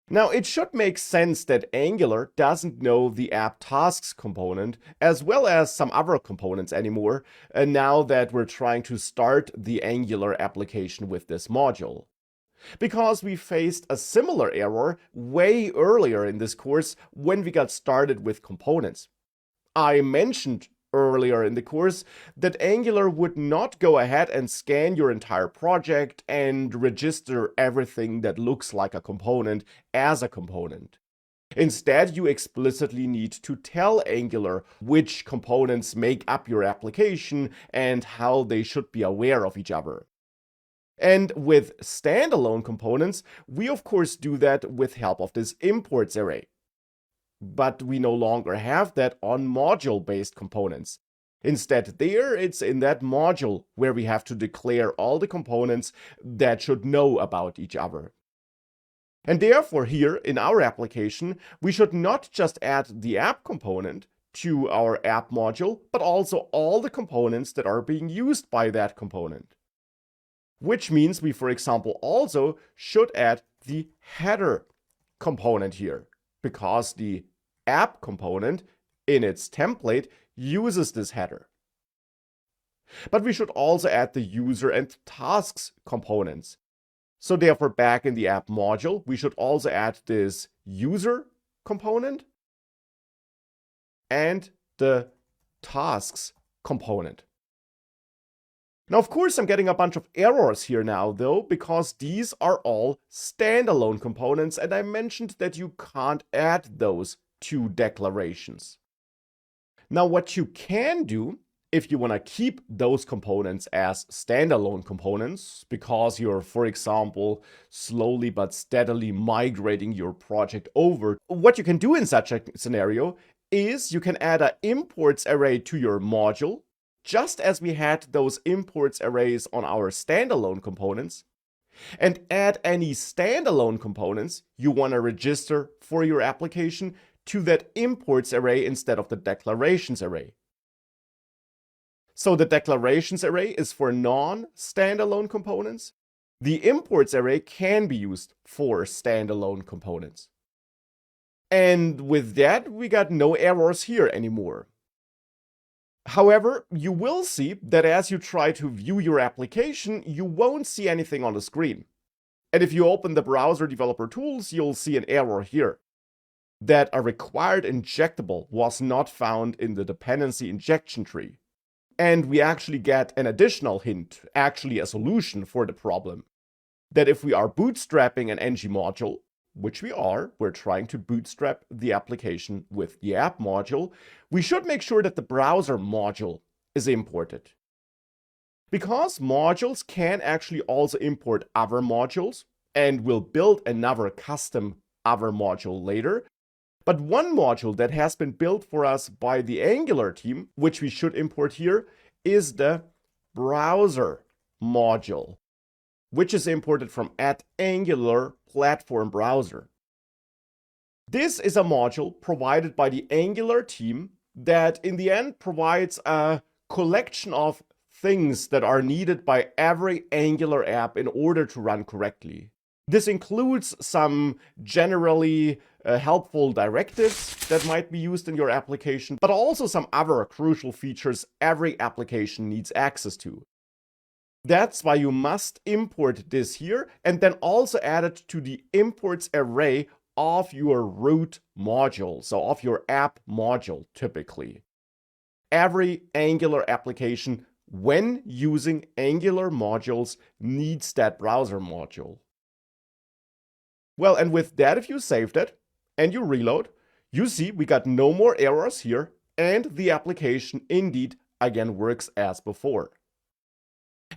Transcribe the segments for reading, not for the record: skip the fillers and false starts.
Now, it should make sense that Angular doesn't know the app tasks component as well as some other components anymore, now that we're trying to start the Angular application with this module. Because we faced a similar error way earlier in this course when we got started with components. I mentioned earlier in the course that Angular would not go ahead and scan your entire project and register everything that looks like a component as a component. Instead, you explicitly need to tell Angular which components make up your application and how they should be aware of each other. And with standalone components, we of course do that with help of this imports array. But we no longer have that on module-based components. Instead, it's in that module where we have to declare all the components that should know about each other. And therefore, here in our application, we should not just add the app component to our app module, but also all the components that are being used by that component. Which means we, for example, also should add the header component here, because the app component in its template uses this header. But we should also add the user and tasks components. So therefore, back in the app module, we should also add this user component and the tasks component. Now, of course, I'm getting a bunch of errors here now, though, because these are all standalone components, and I mentioned that you can't add those to declarations. Now, what you can do, if you want to keep those components as standalone components, because you're, for example, slowly but steadily migrating your project over, what you can do in such a scenario is you can add an imports array to your module, just as we had those imports arrays on our standalone components, and add any standalone components you want to register for your application to that imports array instead of the declarations array. So the declarations array is for non-standalone components. The imports array can be used for standalone components. And with that, we got no errors here anymore. However, you will see that as you try to view your application, you won't see anything on the screen. And if you open the browser developer tools, you'll see an error here that a required injectable was not found in the dependency injection tree. And we actually get an additional hint, actually a solution for the problem, that if we are bootstrapping an ng module, which we're trying to bootstrap the application with the app module, we should make sure that the browser module is imported. Because modules can actually also import other modules, and we'll build another custom other module later. But one module that has been built for us by the Angular team, which we should import here, is the browser module, which is imported from @Angular platform browser. This is a module provided by the Angular team that in the end provides a collection of things that are needed by every Angular app in order to run correctly. This includes some generally helpful directives that might be used in your application, but also some other crucial features every application needs access to. That's why you must import this here and then also add it to the imports array of your root module, so of your app module typically. Every Angular application, when using Angular modules, needs that browser module. Well, and with that, if you saved it and you reload, you see we got no more errors here, and the application indeed again works as before.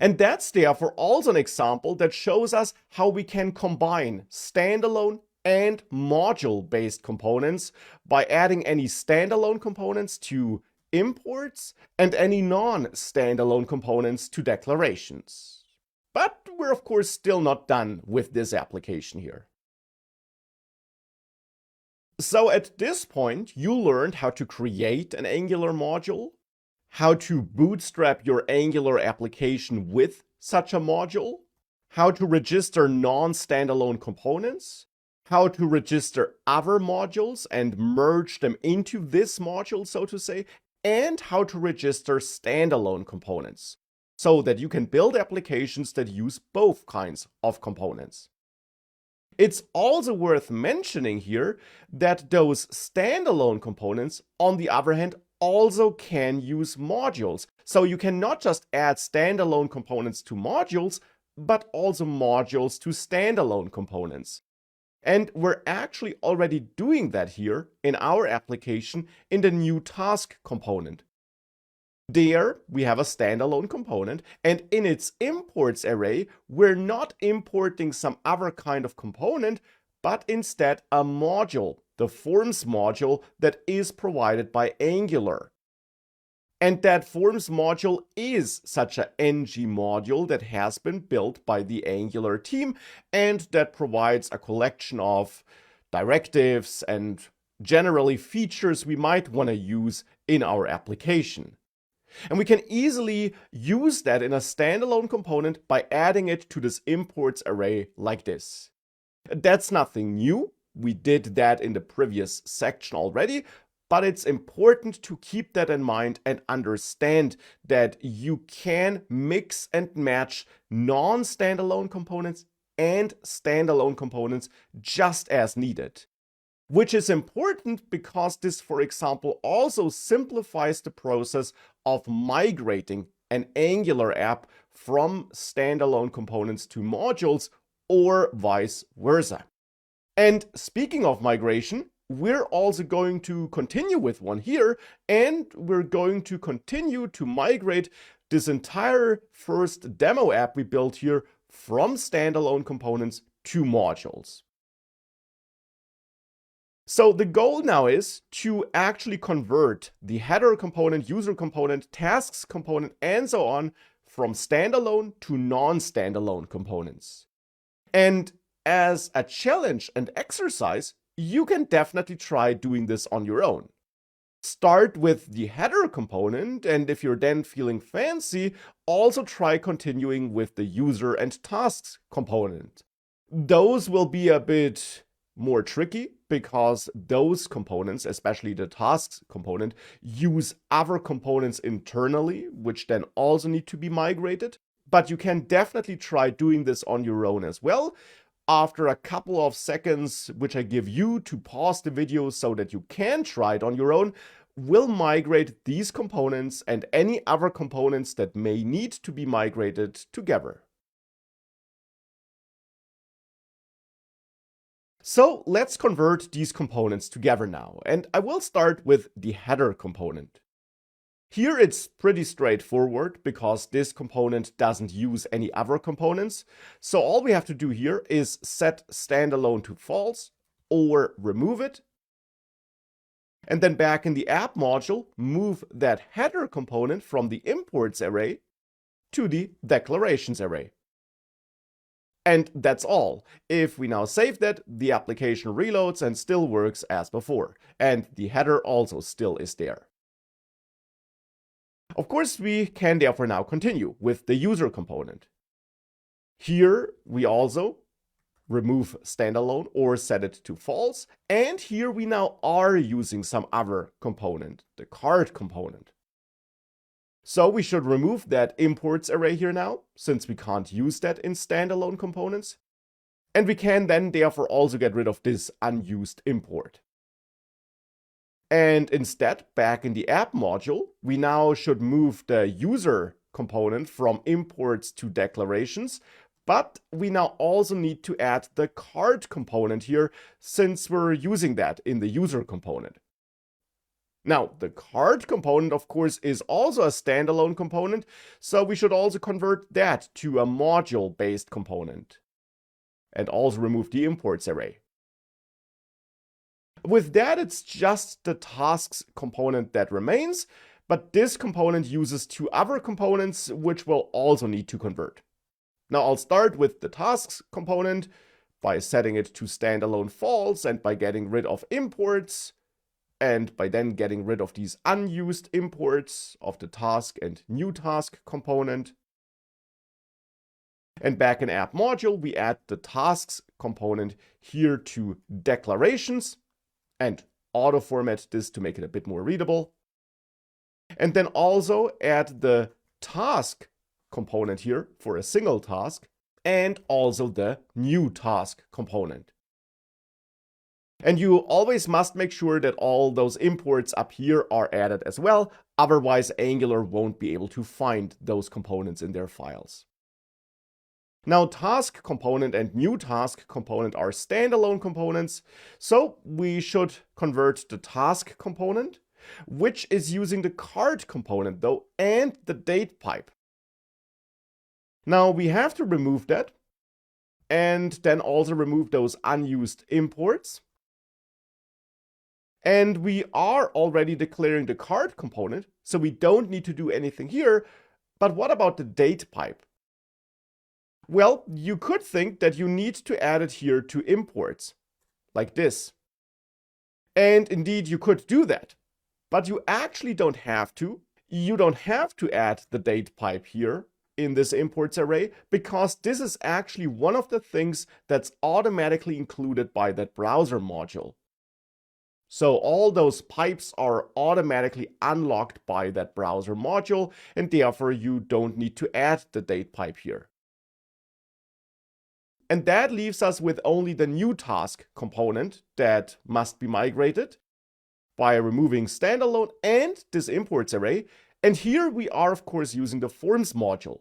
And that's therefore also an example that shows us how we can combine standalone and module-based components by adding any standalone components to imports and any non-standalone components to declarations. But we're of course still not done with this application here. So at this point, you learned how to create an Angular module, how to bootstrap your Angular application with such a module, how to register non-standalone components, how to register other modules and merge them into this module, so to say, and how to register standalone components, so that you can build applications that use both kinds of components. It's also worth mentioning here that those standalone components, on the other hand, also can use modules. So you can not just add standalone components to modules, but also modules to standalone components. And we're actually already doing that here in our application in the new task component. There we have a standalone component, and in its imports array, we're not importing some other kind of component, but instead a module, the Forms module that is provided by Angular. And that Forms module is such an ng module that has been built by the Angular team and that provides a collection of directives and generally features we might want to use in our application. And we can easily use that in a standalone component by adding it to this imports array like this. That's nothing new. We did that in the previous section already, but it's important to keep that in mind and understand that you can mix and match non-standalone components and standalone components just as needed. Which is important because this, for example, also simplifies the process of migrating an Angular app from standalone components to modules or vice versa. And speaking of migration, we're also going to continue with one here, and we're going to continue to migrate this entire first demo app we built here from standalone components to modules. So the goal now is to actually convert the header component, user component, tasks component, and so on from standalone to non-standalone components. And as a challenge and exercise, you can definitely try doing this on your own. Start with the header component, and if you're then feeling fancy, also try continuing with the user and tasks component. Those will be a bit more tricky because those components, especially the tasks component, use other components internally, which then also need to be migrated. But you can definitely try doing this on your own as well. After a couple of seconds, which I give you to pause the video so that you can try it on your own, we'll migrate these components and any other components that may need to be migrated together. So let's convert these components together now, and I will start with the header component. Here it's pretty straightforward because this component doesn't use any other components. So all we have to do here is set standalone to false or remove it. And then back in the app module, move that header component from the imports array to the declarations array. And that's all. If we now save that, the application reloads and still works as before. And the header also still is there. Of course, we can therefore now continue with the user component. Here we also remove standalone or set it to false. And here we now are using some other component, the card component. So we should remove that imports array here now, since we can't use that in standalone components. And we can then therefore also get rid of this unused import. And instead, back in the app module, we now should move the user component from imports to declarations, but we now also need to add the card component here, since we're using that in the user component. Now, the card component, of course, is also a standalone component, so we should also convert that to a module-based component, and also remove the imports array. With that, it's just the tasks component that remains, but this component uses two other components, which we'll also need to convert. Now, I'll start with the tasks component by setting it to standalone false and by getting rid of imports, and by then getting rid of these unused imports of the task and new task component. And back in app module, we add the tasks component here to declarations and auto format this to make it a bit more readable. And then also add the task component here for a single task, and also the new task component. And you always must make sure that all those imports up here are added as well, otherwise Angular won't be able to find those components in their files. Now, task component and new task component are standalone components, so we should convert the task component, which is using the card component though, and the date pipe. Now we have to remove that, and then also remove those unused imports. And we are already declaring the card component, so we don't need to do anything here. But what about the date pipe? Well, you could think that you need to add it here to imports, like this. And indeed, you could do that. But you actually don't have to. You don't have to add the date pipe here in this imports array, because this is actually one of the things that's automatically included by that browser module. So all those pipes are automatically unlocked by that browser module, and therefore you don't need to add the date pipe here. And that leaves us with only the new task component that must be migrated by removing standalone and this imports array. And here we are, of course, using the forms module.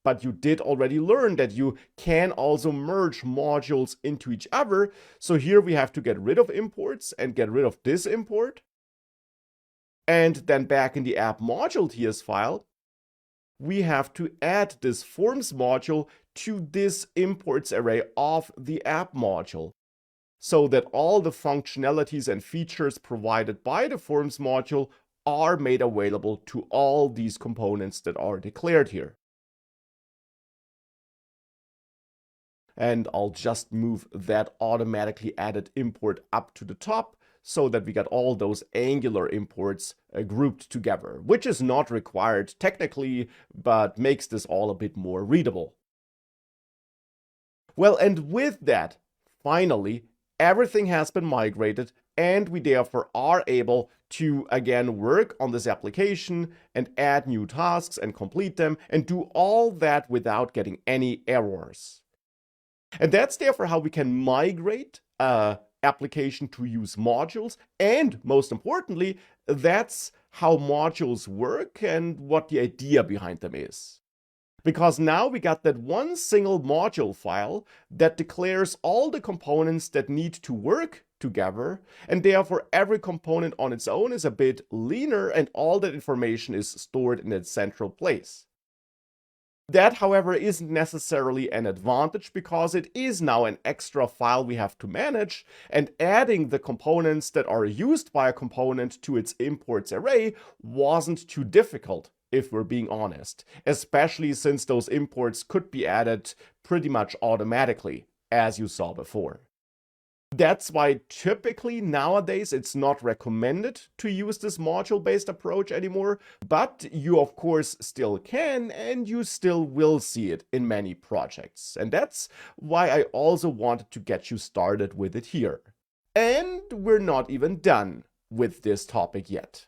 But you did already learn that you can also merge modules into each other. So here we have to get rid of imports and get rid of this import. And then back in the app module TS file, we have to add this forms module to this imports array of the app module, so that all the functionalities and features provided by the forms module are made available to all these components that are declared here. And I'll just move that automatically added import up to the top so that we got all those Angular imports grouped together, which is not required technically, but makes this all a bit more readable. Well, and with that, finally, everything has been migrated, and we therefore are able to again work on this application and add new tasks and complete them and do all that without getting any errors. And that's therefore how we can migrate an application to use modules. And most importantly, that's how modules work and what the idea behind them is. Because now we got that one single module file that declares all the components that need to work together, and therefore every component on its own is a bit leaner and all that information is stored in its central place. That, however, isn't necessarily an advantage because it is now an extra file we have to manage, and adding the components that are used by a component to its imports array wasn't too difficult, if we're being honest, especially since those imports could be added pretty much automatically, as you saw before. That's why typically nowadays it's not recommended to use this module-based approach anymore, but you of course still can, and you still will see it in many projects. And that's why I also wanted to get you started with it here. And we're not even done with this topic yet.